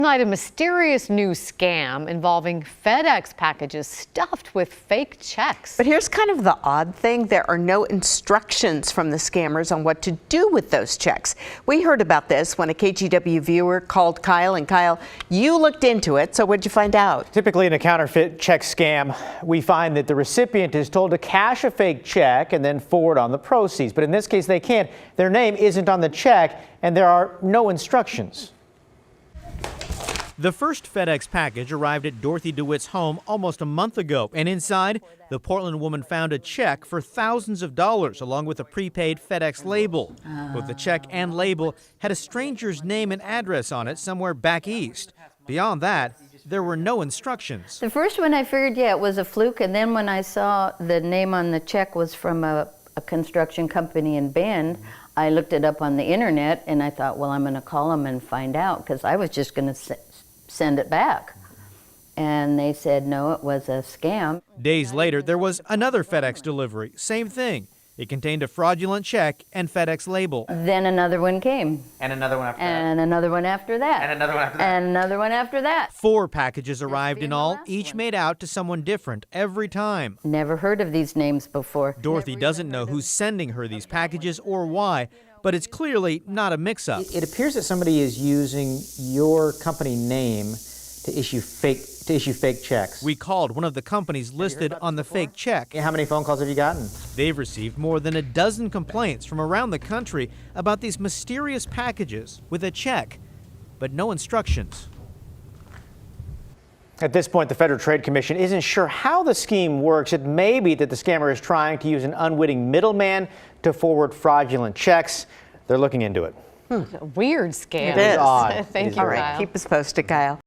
Tonight, a mysterious new scam involving FedEx packages stuffed with fake checks. But here's kind of the odd thing. There are no instructions from the scammers on what to do with those checks. We heard about this when a KGW viewer called Kyle. And Kyle, you looked into it, so what'd you find out? Typically in a counterfeit check scam, we find that the recipient is told to cash a fake check and then forward on the proceeds. But in this case, they can't. Their name isn't on the check, and there are no instructions. The first FedEx package arrived at Dorothy DeWitt's home almost a month ago, and inside, the Portland woman found a check for thousands of dollars along with a prepaid FedEx label. Both the check and label had a stranger's name and address on it somewhere back east. Beyond that, there were no instructions. The first one I figured, yeah, it was a fluke, and then when I saw the name on the check was from a construction company in Bend, I looked it up on the internet, and I thought, well, I'm going to call them and find out, because I was just going to send it back. And they said, no, it was a scam. Days later, there was another FedEx delivery. Same thing. It contained a fraudulent check and FedEx label. Then another one came. And another one after that. And another one after that. And another one after that. And another one after that. 4 packages arrived in all, each made out to someone different every time. Never heard of these names before. Dorothy doesn't know who's sending her these packages or why, but it's clearly not a mix-up. It appears that somebody is using your company name to issue fake checks. We called one of the companies listed on the fake check. How many phone calls have you gotten? They've received more than a dozen complaints from around the country about these mysterious packages with a check, but no instructions. At this point, the Federal Trade Commission isn't sure how the scheme works. It may be that the scammer is trying to use an unwitting middleman to forward fraudulent checks. They're looking into it. It's a weird scam. It is. Odd. Thank It is you, All right, Kyle. keep us posted, Kyle.